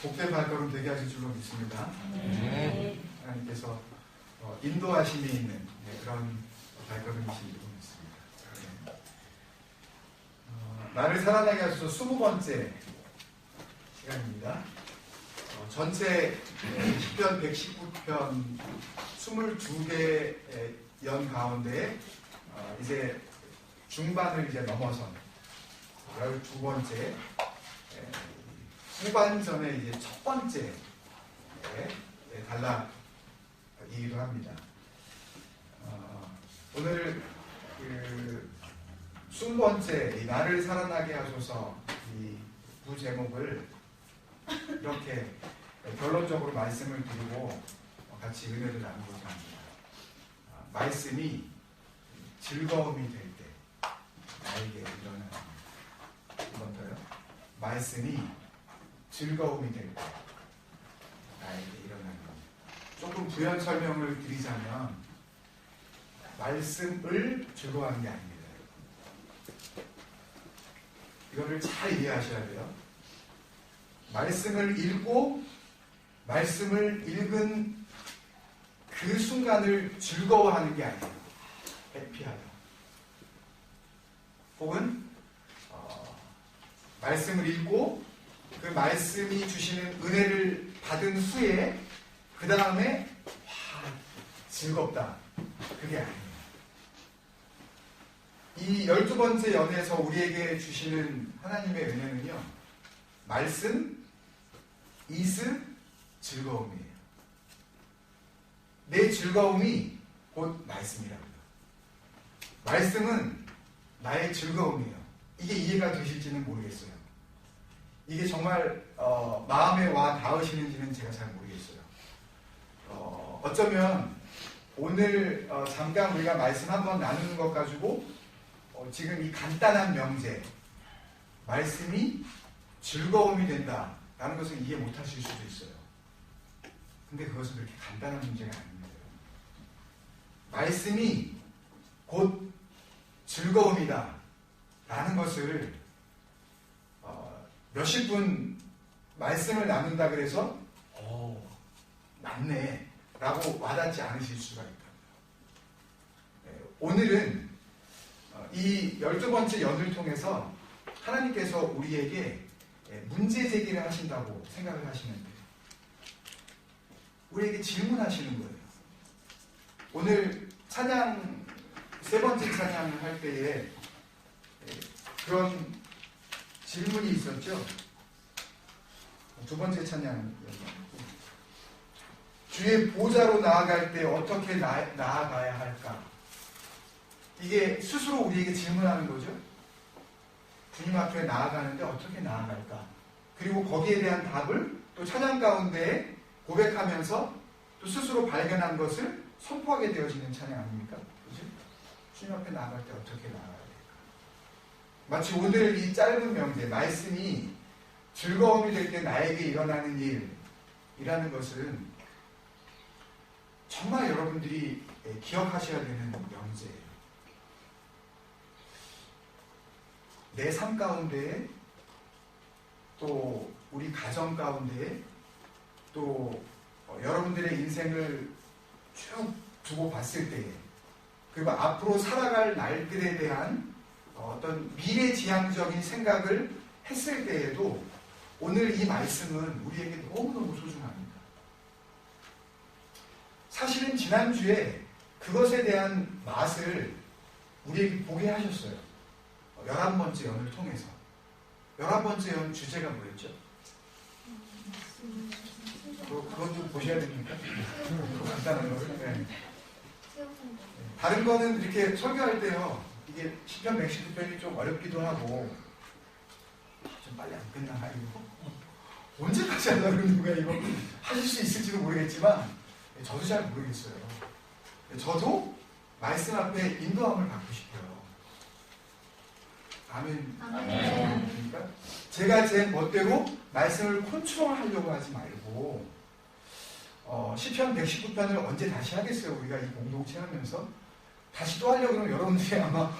복된 발걸음 되게 하실 줄로 믿습니다. 네. 하나님께서 인도하심이 있는 그런 발걸음이실 줄로 믿습니다. 네. 나를 살아나게 하셔서 20번째 시간입니다. 전체 시편 119편 22개 연 가운데 이제 중반을 이제 넘어선 12번째 후반전의 이제 첫 번째 단락이기도 합니다. 오늘 그 20번째 나를 살아나게 하소서 이 부제목을 이렇게 결론적으로 말씀을 드리고 같이 은혜를 나누고자 합니다. 말씀이 즐거움이 될 때 나에게 일어나는 한번 더요. 말씀이 즐거움이 될 때 나에게 일어나는 조금 부연 설명을 드리자면 말씀을 즐거워하는 게 아닙니다. 이거를 잘 이해하셔야 돼요. 말씀을 읽고 말씀을 읽은 그 순간을 즐거워하는 게 아니에요. 해피하다. 혹은 말씀을 읽고 그 말씀이 주시는 은혜를 받은 후에 그 다음에 즐겁다. 그게 아니에요. 이 12번째 연에서 우리에게 주시는 하나님의 은혜는요. 말씀, 이스, 즐거움이에요. 내 즐거움이 곧 말씀이랍니다. 말씀은 나의 즐거움이에요. 이게 이해가 되실지는 모르겠어요. 이게 정말 마음에 와 닿으시는지는 제가 잘 모르겠어요. 어쩌면 오늘 잠깐 우리가 말씀 한번 나누는 것 가지고 지금 이 간단한 명제 말씀이 즐거움이 된다라는 것을 이해 못하실 수도 있어요. 근데 그것은 그렇게 간단한 문제가 아닙니다. 말씀이 곧 즐거움이다 라는 것을 몇십 분 말씀을 나눈다 그래서 맞네 라고 와닿지 않으실 수가 있다. 오늘은 이 12번째 연을 통해서 하나님께서 우리에게 문제 제기를 하신다고 생각을 하시는데 우리에게 질문하시는 거예요. 오늘 찬양 세 번째 찬양을 할 때에 그런 질문이 있었죠. 두 번째 찬양 주의 보좌로 나아갈 때 어떻게 나아가야 할까? 이게 스스로 우리에게 질문하는 거죠. 주님 앞에 나아가는데 어떻게 나아갈까? 그리고 거기에 대한 답을 또 찬양 가운데 고백하면서 또 스스로 발견한 것을 선포하게 되어지는 찬양 아닙니까? 그죠? 주님 앞에 나아갈 때 어떻게 나아가야 될까? 마치 오늘 이 짧은 명제, 말씀이 즐거움이 될 때 나에게 일어나는 일이라는 것은 정말 여러분들이 기억하셔야 되는 명제예요. 내 삶 가운데에 또 우리 가정 가운데에 또 여러분들의 인생을 쭉 두고 봤을 때에 그리고 앞으로 살아갈 날들에 대한 어떤 미래지향적인 생각을 했을 때에도 오늘 이 말씀은 우리에게 너무너무 소중합니다. 사실은 지난주에 그것에 대한 맛을 우리에게 보게 하셨어요. 11번째 연을 통해서. 11번째 연 주제가 뭐였죠? 그건 좀 보셔야 됩니까? 간단한 거를. 네. 다른 거는 이렇게 설교할 때요. 이게 시편 119편이 좀 어렵기도 하고 좀 빨리 안 끝나나 이거? 언제까지 하려고 그러는 거야 이거? 하실 수 있을지도 모르겠지만 저도 잘 모르겠어요. 저도 말씀 앞에 인도함을 받고 싶어요. 아멘. 그러니까 제가 제 멋대로 말씀을 컨트롤하려고 하지 말고 시편 119편을 언제 다시 하겠어요? 우리가 이 공동체 하면서 다시 또 하려고 그러면 여러분들이 아마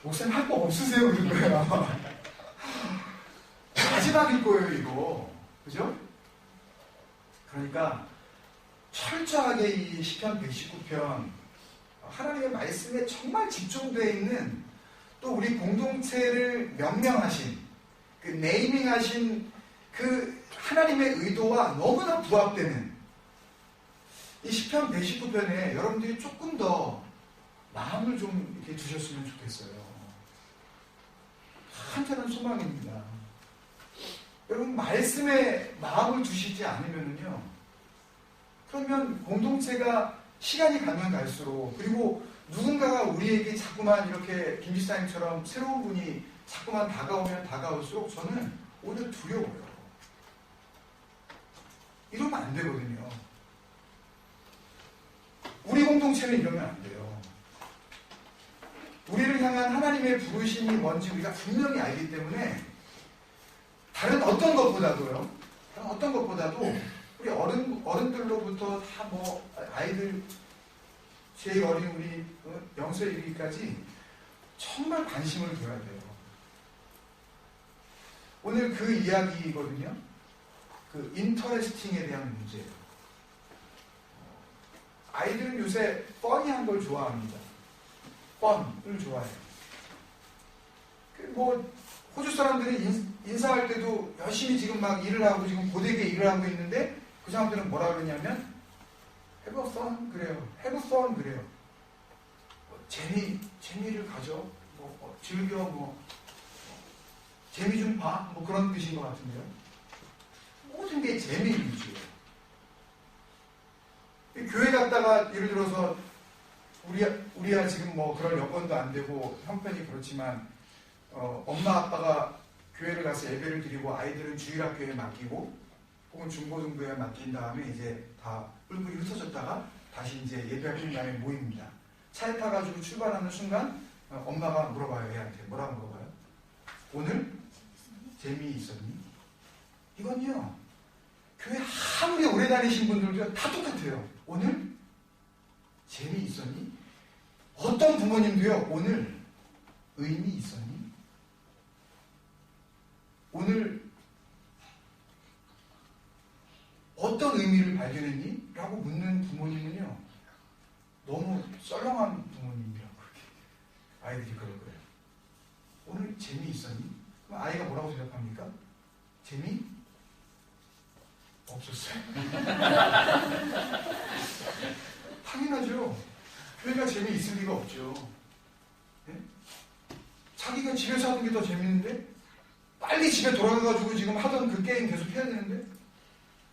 목사님 할 거 없으세요? 그럴 거예요. 아마. 마지막일 거예요 이거. 그죠? 그러니까 철저하게 이 시편 119편 하나님의 말씀에 정말 집중되어 있는, 또 우리 공동체를 명명하신, 그 네이밍하신 그 하나님의 의도와 너무나 부합되는 이 시편 119편에 여러분들이 조금 더 마음을 좀 이렇게 두셨으면 좋겠어요. 한편은 소망입니다. 여러분, 말씀에 마음을 두시지 않으면요, 그러면 공동체가 시간이 가면 갈수록, 그리고 누군가가 우리에게 자꾸만 이렇게 김지사님처럼 새로운 분이 자꾸만 다가오면 다가올수록 저는 오히려 두려워요. 이러면 안 되거든요. 우리 공동체는 이러면 안 돼요. 우리를 향한 하나님의 부르심이 뭔지 우리가 분명히 알기 때문에 다른 어떤 것보다도 우리 어른들로부터 다 뭐 아이들 제일 어린 우리 영수의 이르기까지 정말 관심을 둬야 돼요. 오늘 그 이야기거든요. 그 인터레스팅에 대한 문제예요. 아이들은 요새 뻔히한 걸 좋아합니다. 뻔을 좋아해요. 뭐 호주 사람들이 인사할 때도 열심히 지금 막 일을 하고 지금 고되게 일을 하고 있는데 그 사람들은 뭐라 그러냐면 have fun 그래요. have fun 그래요. 재미를 가져. 즐겨. 재미 좀 봐. 그런 뜻인 것 같은데요. 모든 게 재미 위주예요. 교회 갔다가 예를 들어서 우리야 지금 뭐 그럴 여건도 안 되고 형편이 그렇지만 엄마 아빠가 교회를 가서 예배를 드리고 아이들은 주일학교에 맡기고 혹은 중고등부에 맡긴 다음에 이제 다 뿔뿔이 흩어졌다가 다시 이제 예배할 다음에 모입니다. 차에 타가지고 출발하는 순간 엄마가 물어봐요. 애한테 뭐라고 물어봐요? 오늘 재미있었니? 이건요, 교회 아무리 오래 다니신 분들도 다 똑같아요. 오늘 재미있었니? 어떤 부모님도요, 오늘 의미 있었니? 오늘 어떤 의미를 발견했니? 라고 묻는 부모님은요, 너무 썰렁한 부모님이라고 그렇게 아이들이 그럴 거예요. 오늘 재미있었니? 그럼 아이가 뭐라고 대답합니까? 재미? 없었어요. 당연하죠. 교회가 재미있을 리가 없죠. 네? 자기가 집에서 하는 게 더 재밌는데 빨리 집에 돌아가가지고 지금 하던 그 게임 계속 해야 되는데,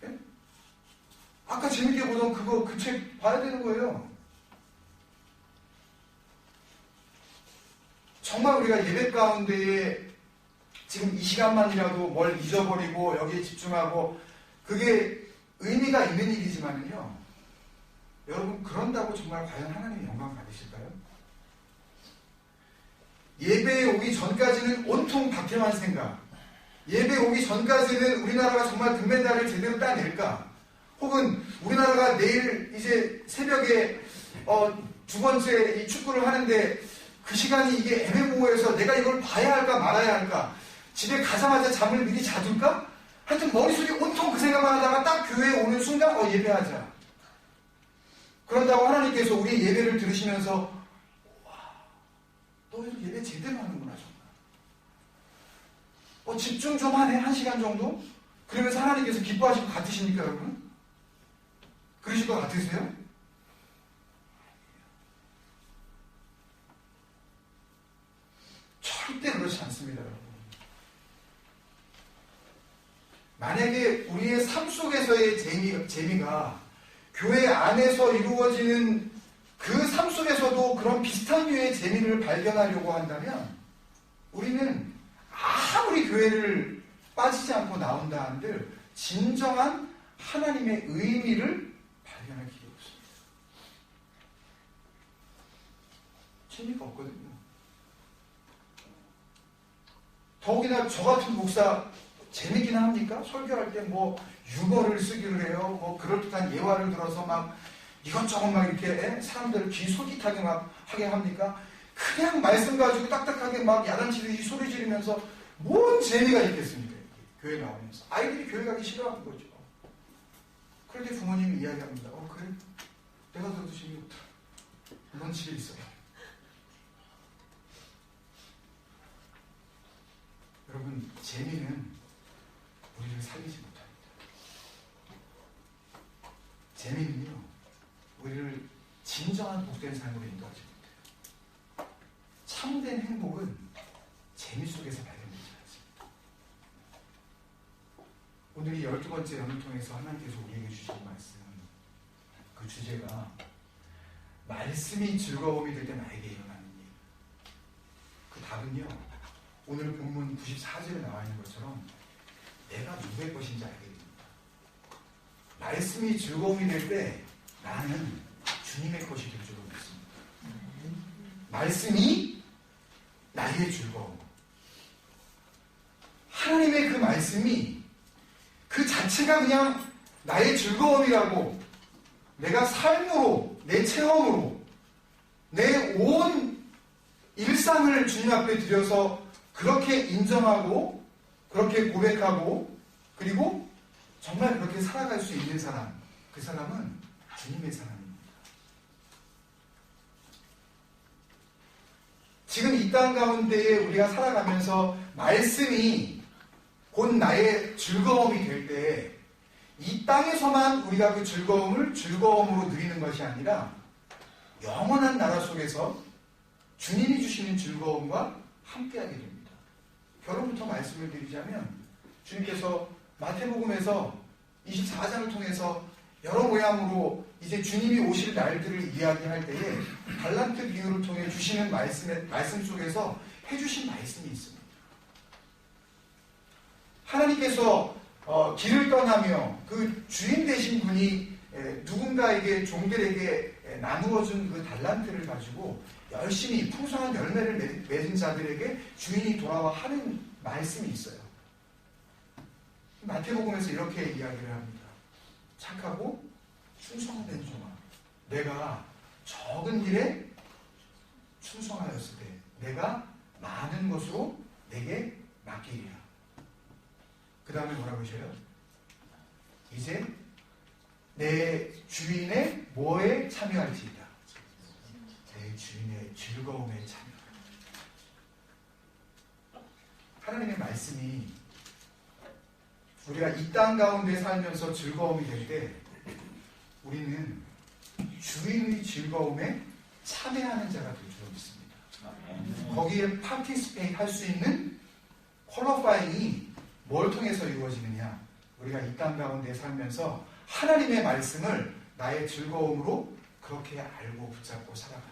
네? 아까 재밌게 보던 그 책 봐야 되는 거예요. 정말 우리가 예배 가운데에 지금 이 시간만이라도 뭘 잊어버리고 여기에 집중하고 그게 의미가 있는 일이지만요, 여러분 그런다고 정말 과연 하나님의 영광 받으실까요? 예배에 오기 전까지는 온통 박해만 생각, 예배에 오기 전까지는 우리나라가 정말 금메달을 제대로 따낼까, 혹은 우리나라가 내일 이제 새벽에 두 번째 이 축구를 하는데 그 시간이 이게 애매모호해서 내가 이걸 봐야 할까 말아야 할까, 집에 가자마자 잠을 미리 자둘까? 하여튼 머릿속에 온통 그 생각만 하다가 딱 교회에 오는 순간 예배하자. 그런다고 하나님께서 우리 예배를 들으시면서 와, 너 예배 제대로 하는구나 정말. 집중 좀 하네, 1시간 정도? 그러면서 하나님께서 기뻐하실 것 같으십니까 여러분? 그러실 것 같으세요? 절대 그렇지 않습니다 여러분. 만약에 우리의 삶 속에서의 재미가 교회 안에서 이루어지는 그 삶 속에서도 그런 비슷한 류의 재미를 발견하려고 한다면 우리는 아무리 교회를 빠지지 않고 나온다 한들 진정한 하나님의 의미를 발견할 길이 없습니다. 재미가 없거든요. 더욱이나 저 같은 목사 재미기나 합니까? 설교할 때 뭐 유머를 쓰기로 해요. 뭐 그럴듯한 예화를 들어서 막 이것저것 막 이렇게 사람들을 귀 솔깃하게 막 하게 합니까? 그냥 말씀 가지고 딱딱하게 막 야단치듯이 소리 지르면서 뭔 재미가 있겠습니까? 교회 나오면서. 아이들이 교회 가기 싫어하는 거죠. 그럴 때 부모님이 이야기합니다. 그래? 내가 들어도 재미없다. 넌 집에 있어. 여러분, 재미는 우리를 살리지 못합니다. 재미는요, 우리를 진정한 복된 삶으로 인도하지 못해요. 참된 행복은 재미 속에서 발견되지 않습니다. 오늘 이 12번째 연을 통해서 하나님께서 우리에게 주신 말씀, 그 주제가 말씀이 즐거움이 될 때 나에게 일어나는 일. 그 답은요, 오늘 본문 94절에 나와 있는 것처럼 내가 누구의 것인지 알게 됩니다. 말씀이 즐거움이 될 때 나는 주님의 것이 될 줄로 믿습니다. 말씀이 나의 즐거움. 하나님의 그 말씀이 그 자체가 그냥 나의 즐거움이라고, 내가 삶으로, 내 체험으로, 내 온 일상을 주님 앞에 드려서 그렇게 인정하고, 그렇게 고백하고, 그리고 정말 그렇게 살아갈 수 있는 사람, 그 사람은 주님의 사람입니다. 지금 이 땅 가운데에 우리가 살아가면서 말씀이 곧 나의 즐거움이 될 때, 이 땅에서만 우리가 그 즐거움을 즐거움으로 누리는 것이 아니라 영원한 나라 속에서 주님이 주시는 즐거움과 함께하게 됩니다. 결론부터 말씀을 드리자면, 주님께서 마태복음에서 24장을 통해서 여러 모양으로 이제 주님이 오실 날들을 이야기할 때에 달란트 비유를 통해 주시는 말씀 속에서 해주신 말씀이 있습니다. 하나님께서 길을 떠나며 그 주인 되신 분이 누군가에게, 종들에게 나누어준 그 달란트를 가지고 열심히 풍성한 열매를 맺은 자들에게 주인이 돌아와 하는 말씀이 있어요. 마태복음에서 이렇게 이야기를 합니다. 착하고 충성된 종아, 내가 적은 일에 충성하였을 때 내가 많은 것으로 내게 맡기리라. 그 다음에 뭐라고 하셔요? 이제 내 주인의 뭐에 참여할지이다. 내 주인의 즐거움에 참여할지이다. 하나님의 말씀이 우리가 이 땅 가운데 살면서 즐거움이 될 때 우리는 주인의 즐거움에 참여하는 자가 될 줄 믿습니다. 거기에 파티스페이트 할 수 있는 퀄리파잉이 뭘 통해서 이루어지느냐? 우리가 이 땅 가운데 살면서 하나님의 말씀을 나의 즐거움으로 그렇게 알고 붙잡고 살아가느냐?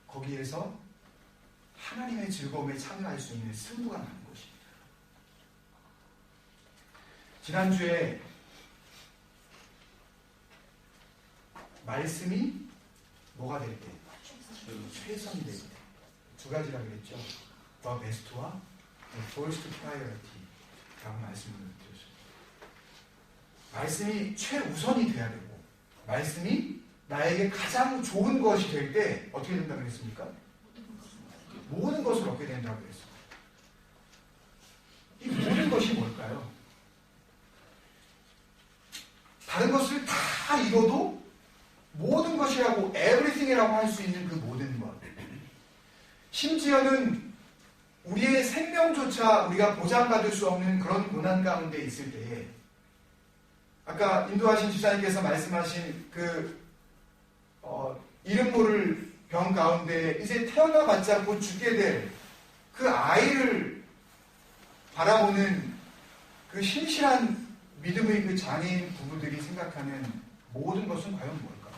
거기에서 하나님의 즐거움에 참여할 수 있는 승부가 나는 것입니다. 지난주에 말씀이 뭐가 될 때? 최선이 될 때. 두 가지라고 그랬죠. The best와 The first priority 라고 말씀을 드렸습니다. 말씀이 최우선이 돼야 되고, 말씀이 나에게 가장 좋은 것이 될 때 어떻게 된다고 그랬습니까? 모든 것을 얻게 된다고 그랬습니다. 이 모든 것이 뭘까요? 다른 것을 다 이뤄도 모든 것이라고, everything이라고 할 수 있는 그 모든 것. 심지어는 우리의 생명조차 우리가 보장받을 수 없는 그런 고난 가운데 있을 때에, 아까 인도하신 지사님께서 말씀하신 그 이름 모를 병 가운데 이제 태어나봤자 곧 죽게 될 그 아이를 바라보는 그 신실한 믿음의 그 장애인 부부들이 생각하는 모든 것은 과연 뭘까?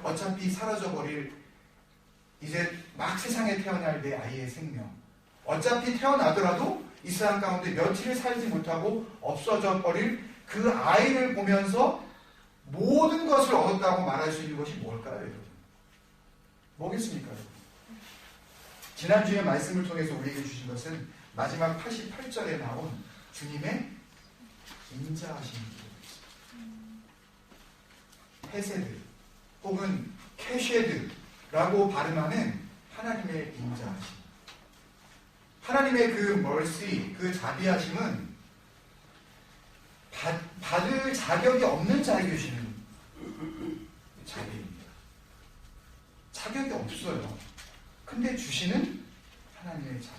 어차피 사라져버릴, 이제 막 세상에 태어날 내 아이의 생명, 어차피 태어나더라도 이 세상 가운데 며칠을 살지 못하고 없어져 버릴 그 아이를 보면서 모든 것을 얻었다고 말할 수 있는 것이 뭘까요, 여러분? 뭐겠습니까, 여러분? 지난주에 말씀을 통해서 우리에게 주신 것은 마지막 88절에 나온 주님의 인자하신 기도입니다. 헤세드 혹은 캐쉐드라고 발음하는 하나님의 인자하심, 하나님의 그 mercy, 그 자비하심은 줄 자격이 없는 자에게 주시는 자비입니다. 자격이 없어요. 근데 주시는 하나님의 자비.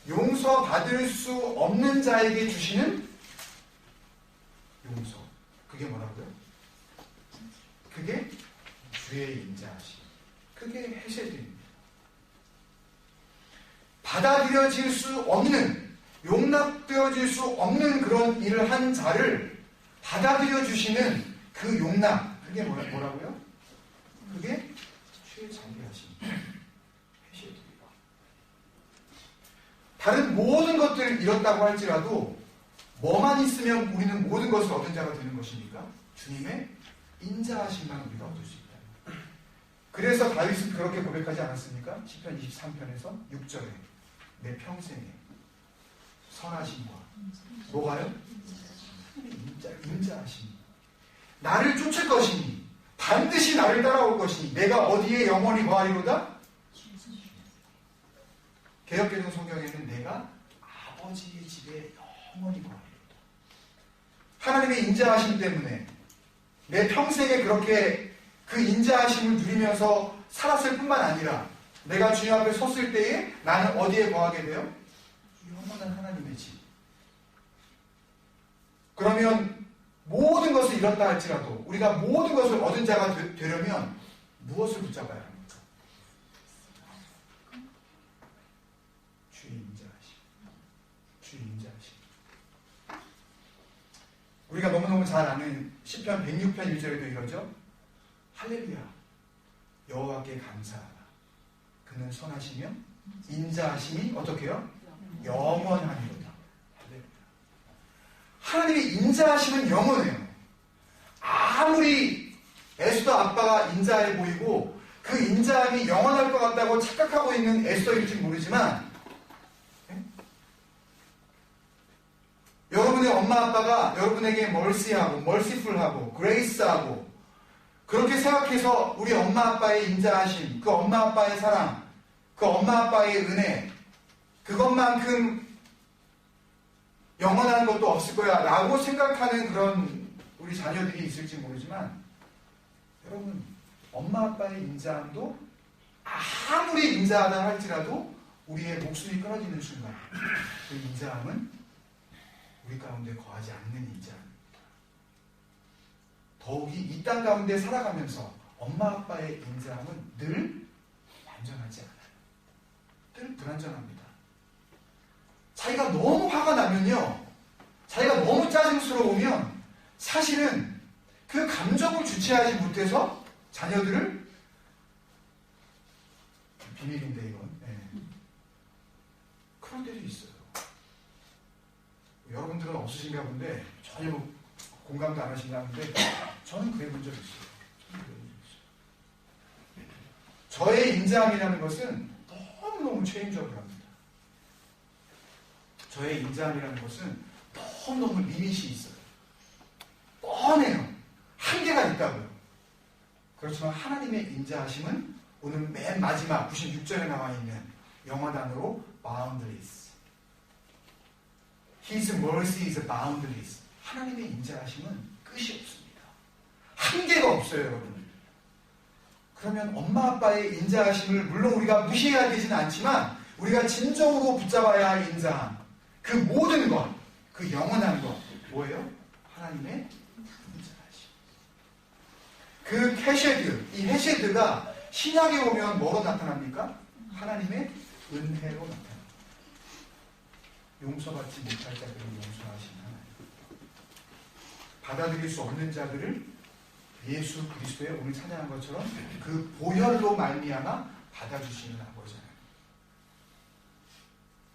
용서받을 수 없는 자에게 주시는 용서. 그게 뭐라고요? 그게 주의 인자하심. 그게 헤세드입니다. 받아들여질 수 없는, 용납되어질 수 없는 그런 일을 한 자를 받아들여 주시는 그 용납. 그게 뭐라고요? 그게 주의 자비하심. 헤세드입니다. 다른 모든 것들을 잃었다고 할지라도 뭐만 있으면 우리는 모든 것을 얻은 자가 되는 것입니까? 주님의 인자하심만 우리가 얻을 수 있다. 그래서 다윗은 그렇게 고백하지 않았습니까? 시편 23편에서 6절에 내 평생에 선하심과 뭐가요? 인자하심. 나를 쫓을 것이니 반드시 나를 따라올 것이니 내가 어디에 영원히 거하리로다? 개역개정 성경에는 내가 아버지의 집에 영원히 거하리로다. 하나님의 인자하심 때문에 내 평생에 그렇게 그 인자하심을 누리면서 살았을 뿐만 아니라 내가 주님 앞에 섰을 때에 나는 어디에 거하게 돼요? 영원한 하나님의 집. 그러면 모든 것을 잃었다 할지라도 우리가 모든 것을 얻은 자가 되려면 무엇을 붙잡아야 합니까? 주의 인자하심. 주의 인자하심. 우리가 너무너무 잘 아는 시편 106편 1절에도 이러죠. 할렐루야. 여호와께 감사하라. 그는 선하시며 인자하심이 어떻게 해요? 영원하니로다. 할렐루야. 하나님의 인자하심은 영원해요. 아무리 에스더 아빠가 인자해 보이고 그 인자함이 영원할 것 같다고 착각하고 있는 에스더일지 모르지만 여러분의 엄마 아빠가 여러분에게 멀시하고 멀시풀하고 그레이스하고 그렇게 생각해서 우리 엄마 아빠의 인자하심, 그 엄마 아빠의 사랑, 그 엄마 아빠의 은혜 그것만큼 영원한 것도 없을 거야 라고 생각하는 그런 우리 자녀들이 있을지 모르지만 여러분 엄마 아빠의 인자함도 아무리 인자하다 할지라도 우리의 목숨이 끊어지는 순간 그 인자함은 우리 가운데 거하지 않는 인자함입니다. 더욱이 이 땅 가운데 살아가면서 엄마 아빠의 인자함은 늘 완전하지 않아요. 늘 불완전합니다. 자기가 너무 화가 나면요, 자기가 너무 짜증스러우면 사실은 그 감정을 주체하지 못해서 자녀들을 비밀인데 이건 그런 데도 있어요. 여러분들은 없으신가 본데 전혀 공감도 안 하신가 본데 저는 그래 본 적 있어요. 저의 인자함이라는 것은 너무너무 체인저블합니다. 저의 인자함이라는 것은 너무너무 리밋이 있어요. 뻔해요. 한계가 있다고요. 그렇지만 하나님의 인자하심은 오늘 맨 마지막 96절에 나와 있는 영어 단어로 boundless. His mercy is boundless. 하나님의 인자하심은 끝이 없습니다. 한계가 없어요, 여러분. 그러면 엄마 아빠의 인자하심을 물론 우리가 무시해야 되지는 않지만 우리가 진정으로 붙잡아야 할 인자함, 그 모든 것, 그 영원한 것 뭐예요? 하나님의 인자하심. 그 헤쉐드, 이 헤쉐드가 신약에 보면 뭐로 나타납니까? 하나님의 은혜로 나타납니다. 용서받지 못할 자들을 용서하신 하나님. 받아들일 수 없는 자들을 예수 그리스도의 오늘 찬양한 것처럼 그 보혈로 말미암아 받아주시는 아버지 하나님.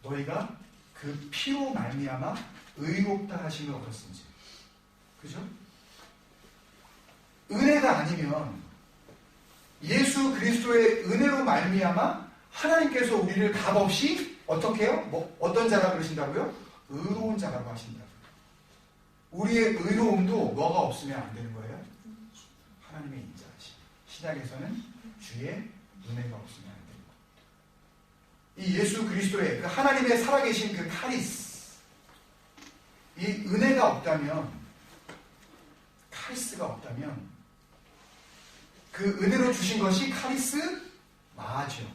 너희가 그 피로 말미암아 의롭다 하심을 얻었은지. 그죠? 은혜가 아니면 예수 그리스도의 은혜로 말미암아 하나님께서 우리를 값없이 어떻게 해요? 어떤 자라 그러신다고요? 의로운 자라고 하신다고요. 우리의 의로움도 뭐가 없으면 안 되는 거예요? 하나님의 인자하심. 신약에서는 주의 은혜가 없으면 안 되는 겁니다. 이 예수 그리스도의 그 하나님의 살아계신 그 카리스, 이 은혜가 없다면 카리스가 없다면 그 은혜로 주신 것이 카리스마죠.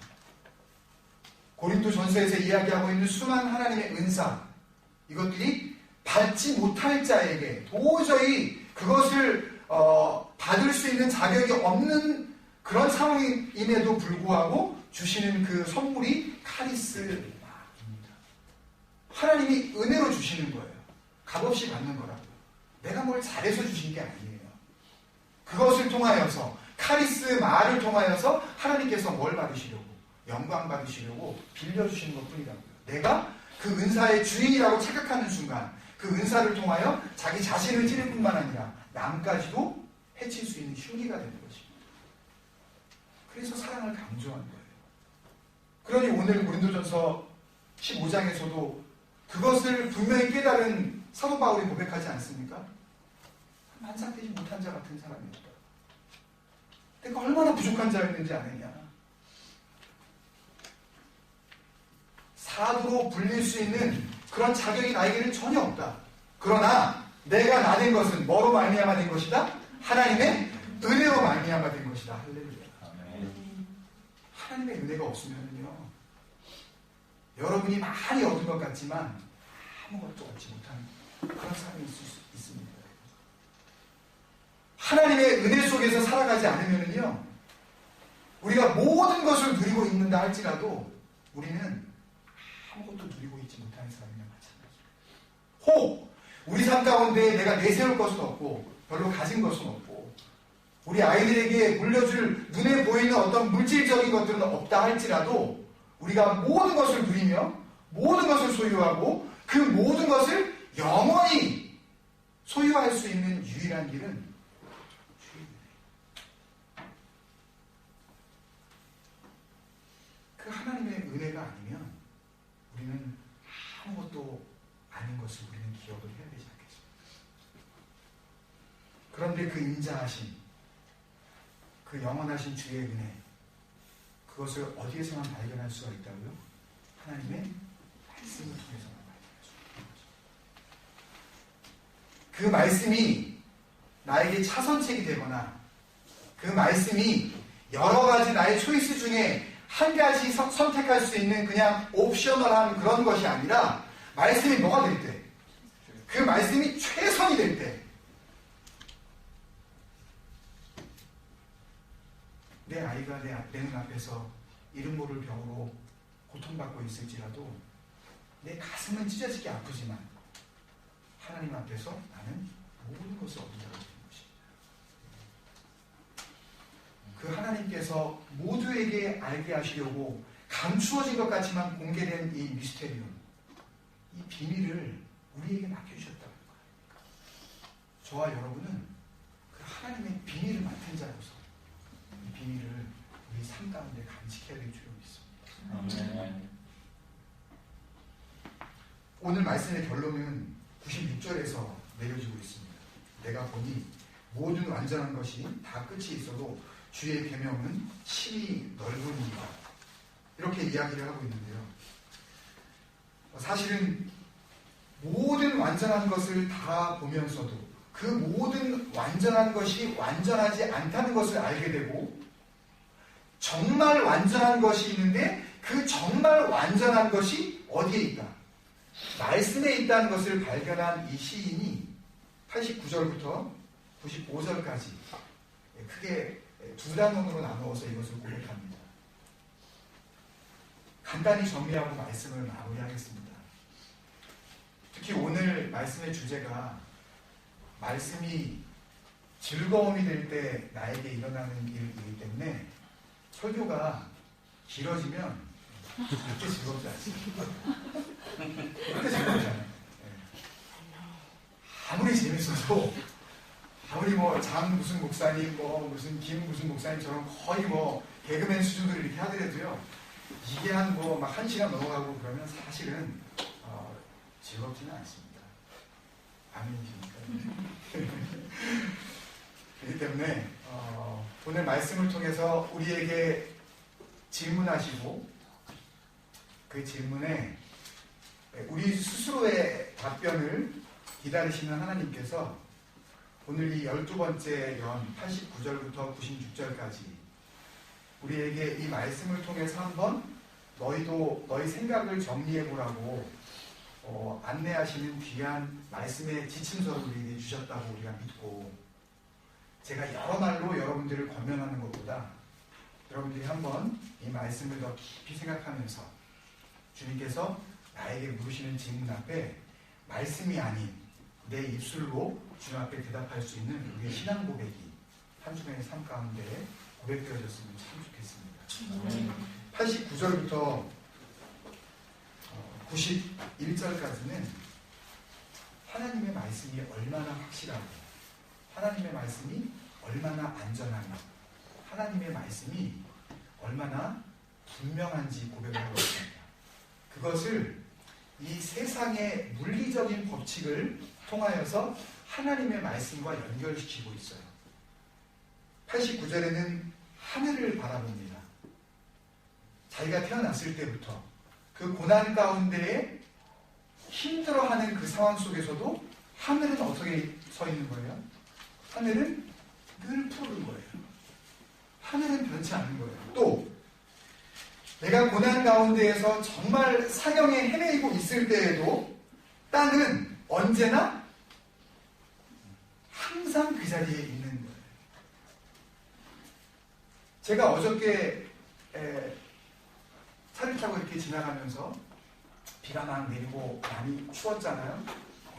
고린도 전서에서 이야기하고 있는 수많은 하나님의 은사, 이것들이 받지 못할 자에게 도저히 그것을 받을 수 있는 자격이 없는 그런 상황임에도 불구하고 주시는 그 선물이 카리스마입니다. 하나님이 은혜로 주시는 거예요. 값없이 받는 거라고요. 내가 뭘 잘해서 주신 게 아니에요. 그것을 통하여서, 카리스마를 통하여서 하나님께서 뭘 받으시려고, 영광 받으시려고 빌려주시는 것 뿐이라고요. 내가 그 은사의 주인이라고 착각하는 순간 그 은사를 통하여 자기 자신을 찌를 뿐만 아니라 남까지도 해칠 수 있는 흉기가 되는 것입니다. 그래서 사랑을 강조한 거예요. 그러니 오늘 고린도전서 15장에서도 그것을 분명히 깨달은 사도 바울이 고백하지 않습니까? 만삭되지 못한 자 같은 사람이었다. 내가 얼마나 부족한 자였는지 아느냐. 사도로 불릴 수 있는 그런 자격이 나에게는 전혀 없다. 그러나 내가 나 된 것은 뭐로 말미암아 된 것이다? 하나님의 은혜로 말미암아 된 것이다. 할렐루야. 하나님의 은혜가 없으면요, 여러분이 많이 얻은 것 같지만 아무것도 얻지 못하는 그런 사람이 있을 수 있습니다. 하나님의 은혜 속에서 살아가지 않으면요, 우리가 모든 것을 누리고 있는다 할지라도 우리는 아무것도 누리고 있지 못하는 사람이나 마찬가지입니다. 혹 우리 삶 가운데 내가 내세울 것은 없고 별로 가진 것은 없고 우리 아이들에게 물려줄 눈에 보이는 어떤 물질적인 것들은 없다 할지라도 우리가 모든 것을 누리며 모든 것을 소유하고 그 모든 것을 영원히 소유할 수 있는 유일한 길은 주의 은혜. 그 하나님의 은혜가 아니면 우리는 아무것도 아닌 것을 우리는 기억을 해야 되지 않겠습니까? 그런데 그 인자하심, 그 영원하신 주의 은혜, 그것을 어디에서만 발견할 수가 있다고요? 하나님의 말씀을 통해서만 발견할 수 있는 거죠. 그 말씀이 나에게 차선책이 되거나 그 말씀이 여러 가지 나의 초이스 중에 한 가지 선택할 수 있는 그냥 옵셔널한 그런 것이 아니라 말씀이 뭐가 될 때, 그 말씀이 최선이 될 때, 내 아이가 내 눈앞에서 이름 모를 병으로 고통받고 있을지라도 내 가슴은 찢어지게 아프지만 하나님 앞에서 나는 모든 것을 얻는다고 되는 것입니다. 그 하나님께서 모두에게 알게 하시려고 감추어진 것 같지만 공개된 이 미스테리움, 이 비밀을 우리에게 맡겨주셨다는 거예요. 저와 여러분은 그 하나님의 비밀을 맡은 자로서 이 비밀을 우리 삶 가운데 간직해야 될 줄로 믿습니다. 오늘 말씀의 결론은 96절에서 내려지고 있습니다. 내가 보니 모든 완전한 것이 다 끝이 있어도 주의 계명은 심히 넓으니라. 이렇게 이야기를 하고 있는데요. 사실은 모든 완전한 것을 다 보면서도 그 모든 완전한 것이 완전하지 않다는 것을 알게 되고 정말 완전한 것이 있는데 그 정말 완전한 것이 어디에 있다? 말씀에 있다는 것을 발견한 이 시인이 89절부터 95절까지 크게 두 단원으로 나누어서 이것을 고백합니다. 간단히 정리하고 말씀을 마무리하겠습니다. 특히 오늘 말씀의 주제가 말씀이 즐거움이 될 때 나에게 일어나는 일이기 때문에 설교가 길어지면 그렇게 즐겁지 않습니다. 그렇게 즐겁지 않아요. 아무리 재밌어도 아무리 장 무슨 목사님 무슨 김 무슨 목사님처럼 거의 개그맨 수준으로 이렇게 하더라도요, 이게 한 1시간 넘어가고 그러면 사실은 즐겁지는 않습니다. 아멘이십니까? 그렇기 때문에 오늘 말씀을 통해서 우리에게 질문하시고 그 질문에 우리 스스로의 답변을 기다리시는 하나님께서 오늘 이 12번째 연 89절부터 96절까지 우리에게 이 말씀을 통해서 한번 너희도 너희 생각을 정리해보라고 안내하시는 귀한 말씀의 지침서를 우리에게 주셨다고 우리가 믿고, 제가 여러 말로 여러분들을 권면하는 것보다 여러분들이 한번 이 말씀을 더 깊이 생각하면서 주님께서 나에게 물으시는 질문 앞에 말씀이 아닌 내 입술로 주님 앞에 대답할 수 있는 우리의 신앙 고백이 한 주간의 삶 가운데 고백되어졌으면 참 좋겠습니다. 89절부터 91절까지는 하나님의 말씀이 얼마나 확실하고, 하나님의 말씀이 얼마나 안전하며, 하나님의 말씀이 얼마나 분명한지 고백을 하고 있습니다. 그것을 이 세상의 물리적인 법칙을 통하여서 하나님의 말씀과 연결시키고 있어요. 89절에는 하늘을 바라봅니다. 자기가 태어났을 때부터 그 고난 가운데에 힘들어하는 그 상황 속에서도 하늘은 어떻게 서 있는 거예요? 하늘은 늘 푸른 거예요. 하늘은 변치 않는 거예요. 또 내가 고난 가운데에서 정말 사경에 헤매이고 있을 때에도 땅은 언제나 항상 그 자리에 있는 거예요. 제가 어저께 차를 타고 이렇게 지나가면서 비가 막 내리고 많이 추웠잖아요.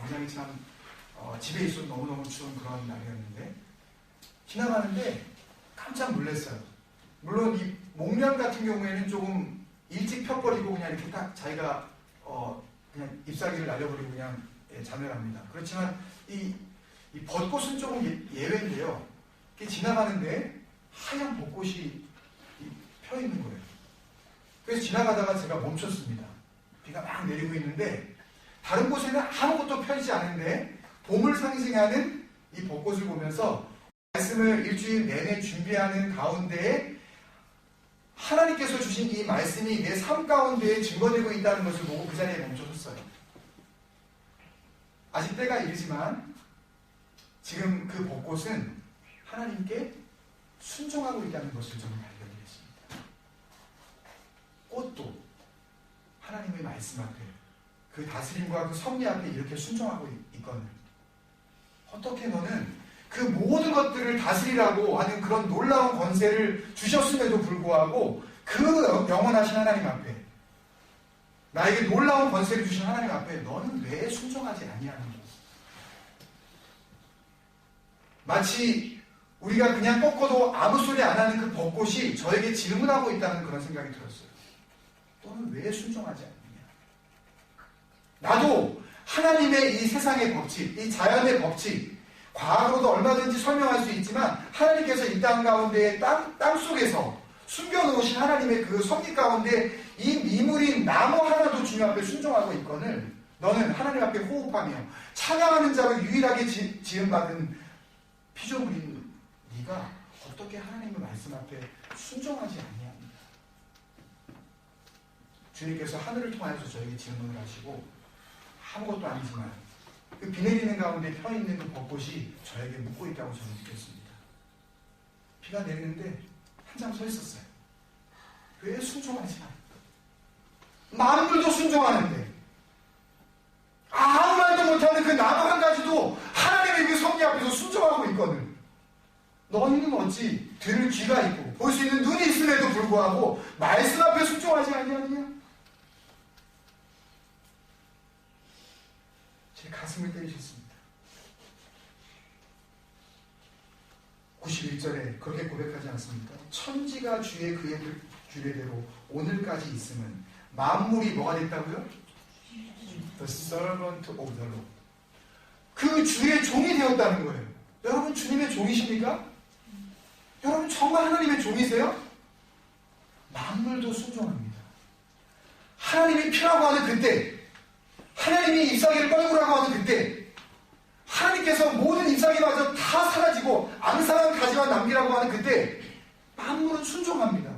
굉장히 참 집에 있어도 너무너무 추운 그런 날이었는데 지나가는데 깜짝 놀랐어요. 물론 이 목련 같은 경우에는 조금 일찍 펴버리고 그냥 이렇게 딱 자기가 그냥 잎사귀를 날려버리고 그냥 자멸합니다. 그렇지만 이 벚꽃은 조금 예외인데요. 이렇게 지나가는데 하얀 벚꽃이 펴 있는 거예요. 그래서 지나가다가 제가 멈췄습니다. 비가 막 내리고 있는데 다른 곳에는 아무것도 펴있지 않은데 봄을 상징하는 이 벚꽃을 보면서 말씀을 일주일 내내 준비하는 가운데에 하나님께서 주신 이 말씀이 내 삶 가운데에 증거되고 있다는 것을 보고 그 자리에 멈춰섰어요. 아직 때가 이르지만 지금 그 벚꽃은 하나님께 순종하고 있다는 것을 저는 발견했습니다. 꽃도 하나님의 말씀 앞에, 그 다스림과 그 섭리 앞에 이렇게 순종하고 있거든. 어떻게 너는 그 모든 것들을 다스리라고 하는 그런 놀라운 권세를 주셨음에도 불구하고 그 영원하신 하나님 앞에, 나에게 놀라운 권세를 주신 하나님 앞에 너는 왜 순종하지 아니하는 것? 마치 우리가 그냥 꺾어도 아무 소리 안 하는 그 벚꽃이 저에게 질문하고 있다는 그런 생각이 들었어요. 너는 왜 순종하지 않느냐? 나도 하나님의 이 세상의 법칙, 이 자연의 법칙, 과학으로도 얼마든지 설명할 수 있지만 하나님께서 이 땅 가운데 땅 속에서 숨겨놓으신 하나님의 그 섭리 가운데 이 미물인 나무 하나도 주님 앞에 순종하고 있거늘 너는 하나님 앞에 호흡하며 찬양하는 자로 유일하게 지음받은 피조물인 네가 어떻게 하나님의 말씀 앞에 순종하지 않냐합니다. 주님께서 하늘을 통하여서 저에게 질문을 하시고 아무것도 아니지만 그 비 내리는 가운데 펴있는 그 벚꽃이 저에게 묻고 있다고 저는 느꼈습니다. 비가 내리는데 한참 서 있었어요. 왜 순종하지 않을까? 만물도 순종하는데 아무 말도 못하는 그 나무 한 가지도 하나님의 그 섭리 앞에서 순종하고 있거든. 너희는 어찌 들을 귀가 있고 볼 수 있는 눈이 있음에도 불구하고 말씀 앞에 순종하지 아니하느냐? 제 가슴을 때리셨습니다. 91절에 그렇게 고백하지 않습니까? 천지가 주의 그의 규례대로 오늘까지 있음은 만물이 뭐가 됐다고요? The servant of the Lord. 그 주의 종이 되었다는 거예요. 여러분 주님의 종이십니까? 여러분 정말 하나님의 종이세요? 만물도 순종합니다. 하나님이 피라고 하는 그때, 하나님이 잎사귀를 뻘구라고 하는 그때, 하나님께서 모든 잎사귀마저 다 사라지고 앙상한 가지만 남기라고 하는 그때 만물은 순종합니다.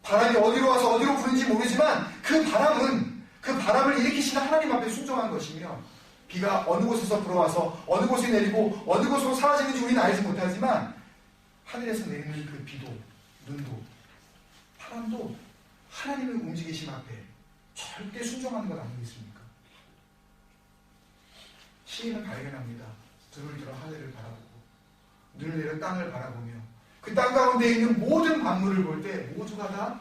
바람이 어디로 와서 어디로 부는지 모르지만 그 바람을 일으키시는 하나님 앞에 순종한 것이며 비가 어느 곳에서 불어와서 어느 곳에 내리고 어느 곳으로 사라지는지 우리는 알지 못하지만 하늘에서 내리는 그 비도 눈도 바람도 하나님의 움직이심 앞에 절대 순종하는 것 아니겠습니까? 시인은 발견합니다. 등을 들어 하늘을 바라보고 눈을 내려 땅을 바라보며 그 땅 가운데 있는 모든 만물을 볼 때 모두가 다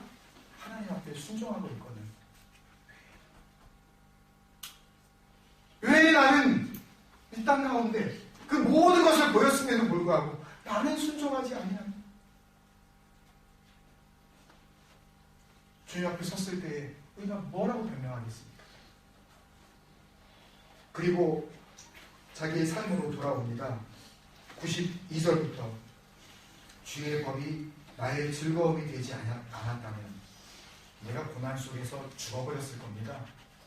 하나님 앞에 순종하고 있거든. 왜 나는 이 땅 가운데 그 모든 것을 보였음에도 불구하고 나는 순종하지 아니하냐? 주님 앞에 섰을 때에 우리가 뭐라고 변명하겠습니까? 그리고 자기의 삶으로 돌아옵니다. 92절부터 주의 법이 나의 즐거움이 되지 않았다면 내가 고난 속에서 죽어버렸을 겁니다.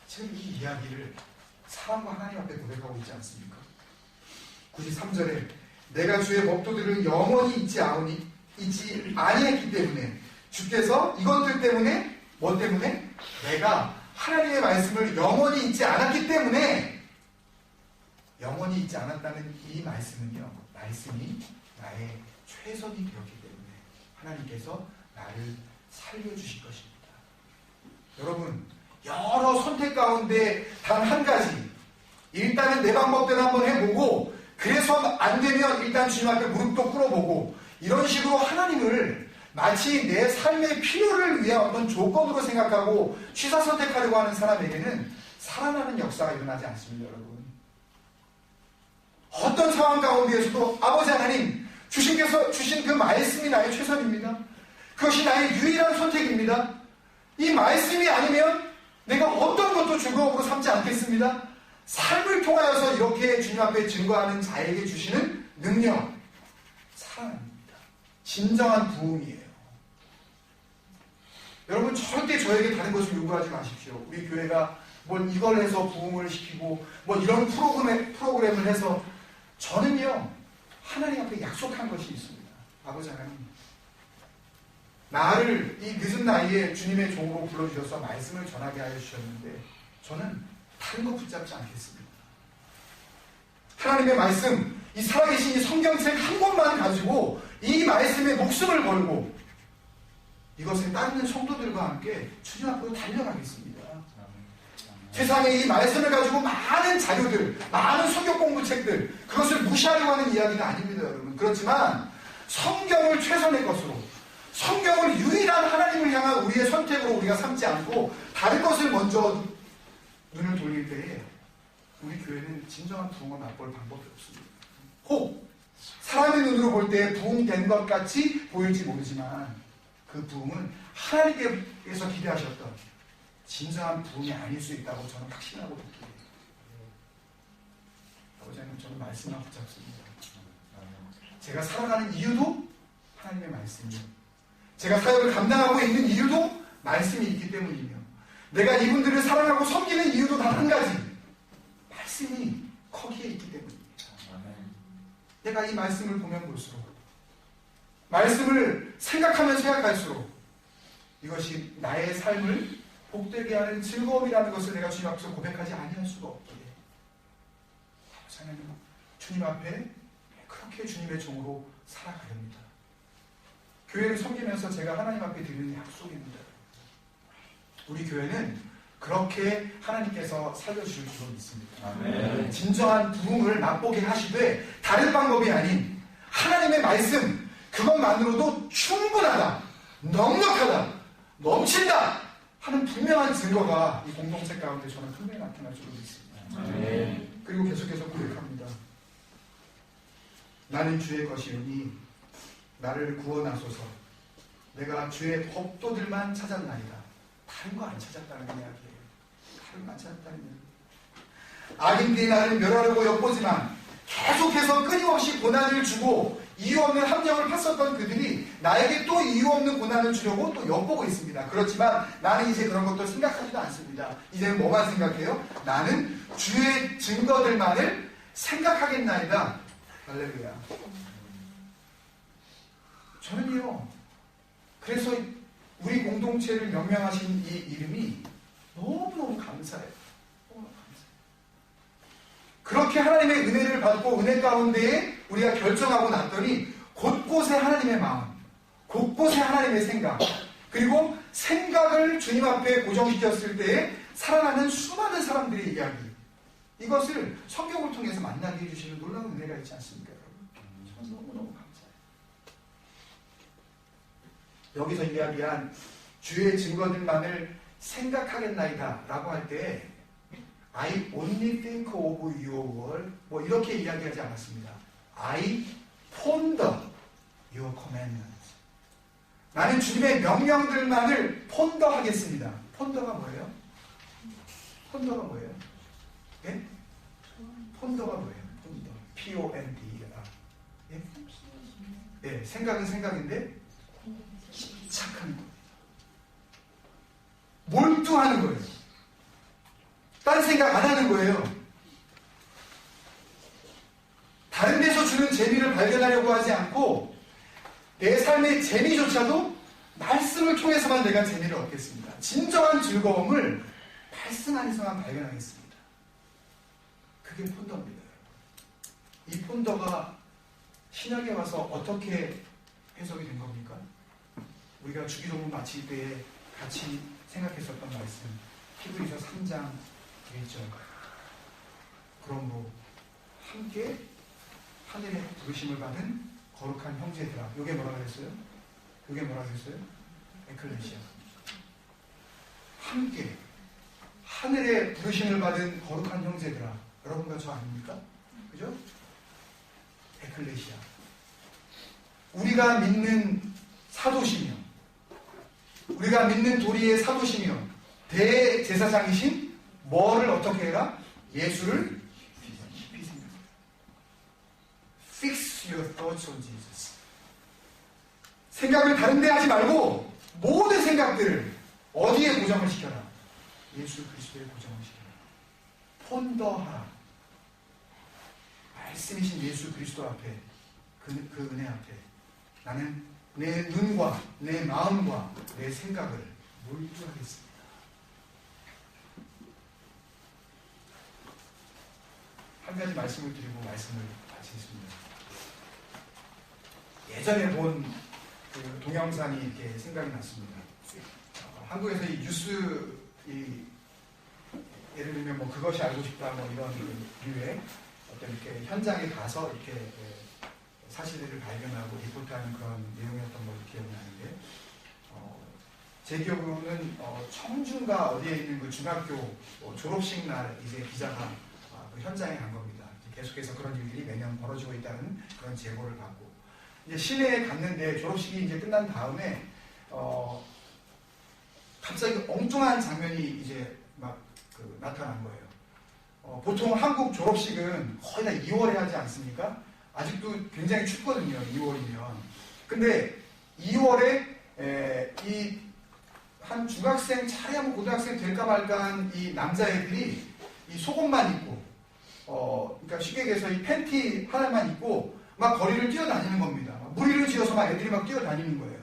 지금 이 이야기를 사람과 하나님 앞에 고백하고 있지 않습니까? 93절에 내가 주의 법도들을 영원히 잊지 아니했기 때문에 주께서 이것들 때문에 뭐 때문에? 내가 하나님의 말씀을 영원히 잊지 않았기 때문에 영원히 잊지 않았다는 이 말씀은요, 말씀이 나의 최선이 되었기 때문에 하나님께서 나를 살려주실 것입니다. 여러분, 여러 선택 가운데 단 한 가지, 일단은 내 방법대로 한번 해보고 그래서 안 되면 일단 주님 앞에 무릎도 꿇어보고 이런 식으로 하나님을 마치 내 삶의 필요를 위한 어떤 조건으로 생각하고 취사 선택하려고 하는 사람에게는 살아나는 역사가 일어나지 않습니다. 여러분, 어떤 상황 가운데에서도 아버지 하나님 주신께서 주신 그 말씀이 나의 최선입니다. 그것이 나의 유일한 선택입니다. 이 말씀이 아니면 내가 어떤 것도 즐거움으로 삼지 않겠습니다. 삶을 통하여서 이렇게 주님 앞에 증거하는 자에게 주시는 능력, 사랑입니다. 진정한 부흥이에요. 여러분, 절대 저에게 다른 것을 요구하지 마십시오. 우리 교회가 뭘 이걸 해서 부흥을 시키고 뭐 이런 프로그램을 해서, 저는요 하나님 앞에 약속한 것이 있습니다. 아버지 하나님, 나를 이 늦은 나이에 주님의 종으로 불러주셔서 말씀을 전하게 하여 주셨는데 저는 다른 거 붙잡지 않겠습니다. 하나님의 말씀, 이 살아계신 이 성경책 한 권만 가지고 이 말씀에 목숨을 걸고 이것을 따르는 성도들과 함께 주님 앞으로 달려가겠습니다. 세상에 이 말씀을 가지고 많은 자료들, 많은 성경 공부책들, 그것을 무시하려고 하는 이야기는 아닙니다, 여러분. 그렇지만 성경을 최선의 것으로, 성경을 유일한 하나님을 향한 우리의 선택으로 우리가 삼지 않고 다른 것을 먼저 눈을 돌릴 때에 우리 교회는 진정한 부흥을 맛볼 방법이 없습니다. 혹 사람의 눈으로 볼 때 부흥된 것 같이 보일지 모르지만 그 부흥은 하나님께서 기대하셨던 진정한 부흥이 아닐 수 있다고 저는 확신하고 있기에 아버지 하나님, 저는 말씀만 붙잡습니다. 제가 살아가는 이유도 하나님의 말씀이에요. 제가 사역을 감당하고 있는 이유도 말씀이 있기 때문이며 내가 이분들을 사랑하고 섬기는 이유도 단 한 가지, 말씀이 거기에 있기 때문입니다. 내가 이 말씀을 보면 볼수록, 말씀을 생각하면 생각할수록 이것이 나의 삶을 복되게 하는 즐거움이라는 것을 내가 주님 앞에서 고백하지 아니할 수가 없기에 하나님, 주님 앞에 그렇게 주님의 종으로 살아가야 합니다. 교회를 섬기면서 제가 하나님 앞에 드리는 약속입니다. 우리 교회는 그렇게 하나님께서 살려주실 줄로 믿습니다. 아멘. 진정한 부흥을 맛보게 하시되 다른 방법이 아닌 하나님의 말씀, 그것만으로도 충분하다, 넉넉하다, 넘친다 하는 분명한 증거가 이 공동체 가운데 저는 분명히 나타날 줄로 믿습니다. 아멘. 그리고 계속해서 고백합니다. 나는 주의 것이오니 나를 구원하소서. 내가 주의 법도들만 찾았나이다. 다른 거 안 찾았다는 이야기예요. 다른 거 안 찾았다는 이야기. 악인들이 나를 멸하려고 엿보지만 계속해서 끊임없이 고난을 주고 이유 없는 함정을 팠었던 그들이 나에게 또 이유 없는 고난을 주려고 또 엿보고 있습니다. 그렇지만 나는 이제 그런 것도 생각하지도 않습니다. 이제는 뭐만 생각해요? 나는 주의 증거들만을 생각하겠나이다. 할렐루야. 저는요, 그래서 우리 공동체를 명명하신 이 이름이 너무너무 감사해요. 너무너무 감사해요. 그렇게 하나님의 은혜를 받고 은혜 가운데에 우리가 결정하고 났더니 곳곳에 하나님의 마음, 곳곳에 하나님의 생각, 그리고 생각을 주님 앞에 고정시켰을 때에 살아나는 수많은 사람들의 이야기, 이것을 성경을 통해서 만나게 해주시는 놀라운 은혜가 있지 않습니까, 여러분? 저는 너무너무 감사해요. 여기서 이야기한 주의 증거들만을 생각하겠나이다 라고 할 때 I only think of your word 뭐 이렇게 이야기하지 않았습니다. I ponder your commandments. 나는 주님의 명령들만을 폰더하겠습니다. 폰더가 뭐예요? 폰더가 뭐예요? 예? 폰더가 뭐예요? 폰더. P-O-N-D-가. 예? 예, 생각은 생각인데 집착하는 거예요. 몰두하는 거예요. 딴 생각 안 하는 거예요. 다른 데서 주는 재미를 발견하려고 하지 않고 내 삶의 재미조차도 말씀을 통해서만 내가 재미를 얻겠습니다. 진정한 즐거움을 말씀 안에서만 발견하겠습니다. 그게 폰더입니다. 이 폰더가 신약에 와서 어떻게 해석이 된 겁니까? 우리가 주기도문 마칠 때에 같이 생각했었던 말씀, 히브리서 3장 1절. 그러므로 함께 하늘의 부르심을 받은 거룩한 형제들아. 이게 뭐라 그랬어요? 이게 뭐라 그랬어요? 에클레시아. 함께 하늘의 부르심을 받은 거룩한 형제들아. 여러분과 저 아닙니까? 그죠? 에클레시아. 우리가 믿는 사도시며 우리가 믿는 도리의 사도시며 대제사장이신 뭐를 어떻게 해라? 예수를 깊이 생각해라. Fix your thoughts on Jesus. 생각을 다른 데 하지 말고 모든 생각들을 어디에 고정을 시켜라? 예수 그리스도에 고정을 시켜라. 폰더하라. 말씀이신 예수 그리스도 앞에 그 은혜 앞에 나는 내 눈과 내 마음과 내 생각을 몰두하겠습니다. 한 가지 말씀을 드리고 말씀을 마치겠습니다. 예전에 본 그 동영상이 이렇게 생각이 났습니다. 한국에서 이 뉴스, 예를 들면 뭐 그것이 알고 싶다 뭐 이런 류의 어떤 이렇게 현장에 가서 이렇게 사실들을 발견하고 리포트하는 그런 내용이었던 걸로 기억이 나는데, 제 기억으로는 청주인가 어디에 있는 그 중학교 졸업식 날 이제 기자가 그 현장에 간 겁니다. 계속해서 그런 일들이 매년 벌어지고 있다는 그런 제보를 받고, 이제 시내에 갔는데 졸업식이 이제 끝난 다음에 갑자기 엉뚱한 장면이 이제 막 나타난 거예요. 보통 한국 졸업식은 거의 다 2월에 하지 않습니까? 아직도 굉장히 춥거든요, 2월이면. 근데 2월에 이 한 중학생, 차례 한번 고등학생 될까 말까한 이 남자애들이 이 속옷만 입고, 그러니까 쉽게 얘기해서 이 팬티 하나만 입고 막 거리를 뛰어다니는 겁니다. 무리를 지어서 막 애들이 막 뛰어다니는 거예요.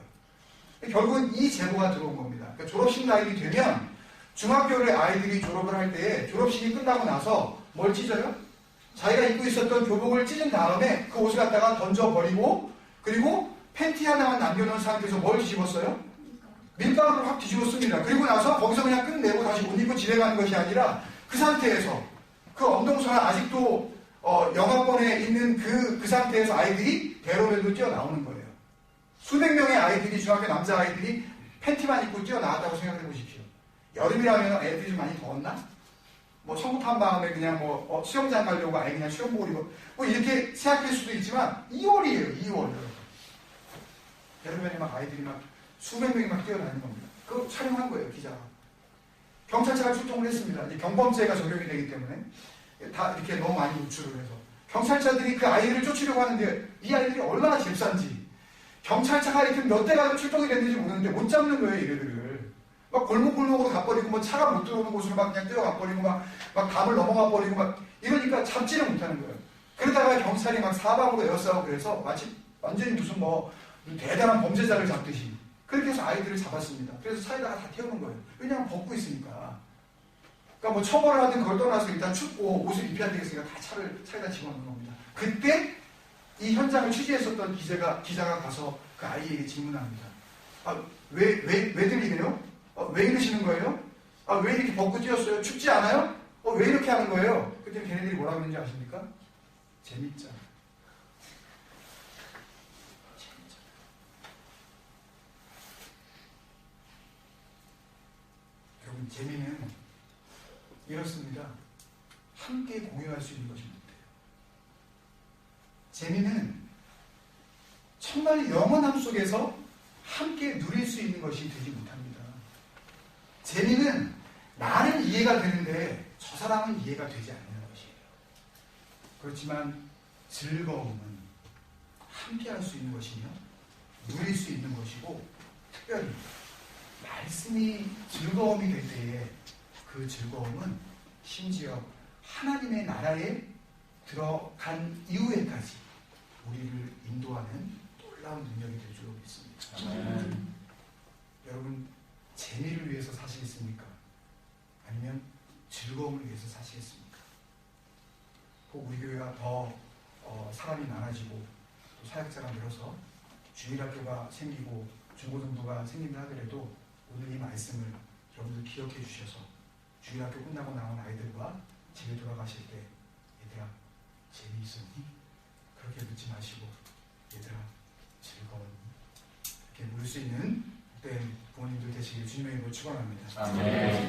결국은 이 제보가 들어온 겁니다. 그러니까 졸업식 날이 되면 중학교를 아이들이 졸업을 할 때 졸업식이 끝나고 나서 뭘 찢어요? 자기가 입고 있었던 교복을 찢은 다음에 그 옷을 갖다가 던져버리고, 그리고 팬티 하나만 남겨놓은 상태에서 뭘 뒤집었어요? 밀가루를 확 뒤집었습니다. 그리고 나서 거기서 그냥 끝내고 다시 옷 입고 집에 가는 것이 아니라 그 상태에서 그 엉덩선을 아직도 영화권에 있는 그 상태에서 아이들이 대로변으로 뛰어나오는 거예요. 수백 명의 아이들이, 중학교 남자아이들이 팬티만 입고 뛰어나왔다고 생각해 보십시오. 여름이라면 애들이 좀 많이 더웠나? 뭐 성급한 마음에 그냥 뭐 수영장 가려고 아예 그냥 수영복을 입고 뭐 이렇게 생각할 수도 있지만 2월이에요. 2월. 여름에 막 아이들이 막 수백 명이 막 뛰어다니는 겁니다. 그거 촬영한 거예요, 기자가. 경찰차가 출동을 했습니다. 이제 경범죄가 적용이 되기 때문에 다 이렇게 너무 많이 노출을 해서 경찰차들이 그 아이들을 쫓으려고 하는데 이 아이들이 얼마나 잽싼지 경찰차가 이렇게 몇 대가 출동이 됐는지 모르는데 못 잡는 거예요, 얘네들을. 막 골목골목으로 가버리고 뭐 차가 못 들어오는 곳으로 막 그냥 뛰어가버리고 막 담을 넘어가 버리고 막 이러니까 잡지를 못하는 거예요. 그러다가 경찰이 막 사방으로 에워싸고 그래서 마치 완전히 무슨 뭐 대단한 범죄자를 잡듯이 그렇게 해서 아이들을 잡았습니다. 그래서 차에다가 다 태우는 거예요. 왜냐하면 벗고 있으니까. 그러니까 뭐 처벌을 하든 그걸 떠나서 일단 춥고 옷을 입혀야 되겠으니까 다 차에다 집어넣는 겁니다. 그때 이 현장을 취재했었던 기자가 가서 그 아이에게 질문합니다. 왜 들리네요? 왜 이러시는 거예요? 왜 이렇게 벗고 뛰었어요? 춥지 않아요? 왜 이렇게 하는 거예요? 그때 걔네들이 뭐라고 했는지 아십니까? 재밌잖아. 재밌잖아. 여러분, 재미는 이렇습니다. 함께 공유할 수 있는 것이 못돼요. 재미는 정말 영원함 속에서 함께 누릴 수 있는 것이 되지 못합니다. 재미는 나는 이해가 되는데 저 사람은 이해가 되지 않는 것이에요. 그렇지만 즐거움은 함께 할 수 있는 것이며 누릴 수 있는 것이고, 특별히 말씀이 즐거움이 될 때에 그 즐거움은 심지어 하나님의 나라에 들어간 이후에까지 우리를 인도하는 놀라운 능력이 될 줄로 믿습니다. 여러분, 재미를 위해서 사시겠습니까? 아니면 즐거움을 위해서 사시겠습니까? 혹 우리 교회가 더 사람이 많아지고 또 사역자가 늘어서 주일학교가 생기고 중고등부가 생긴다 하더라도 오늘 이 말씀을 여러분들 기억해 주셔서 주일학교 끝나고 나온 아이들과 집에 돌아가실 때 얘들아 재미있었니? 그렇게 묻지 마시고 얘들아 즐거웠니? 이렇게 물을 수 있는 그때 부모님들 되시길 주님의 이름으로 축원합니다. 아멘.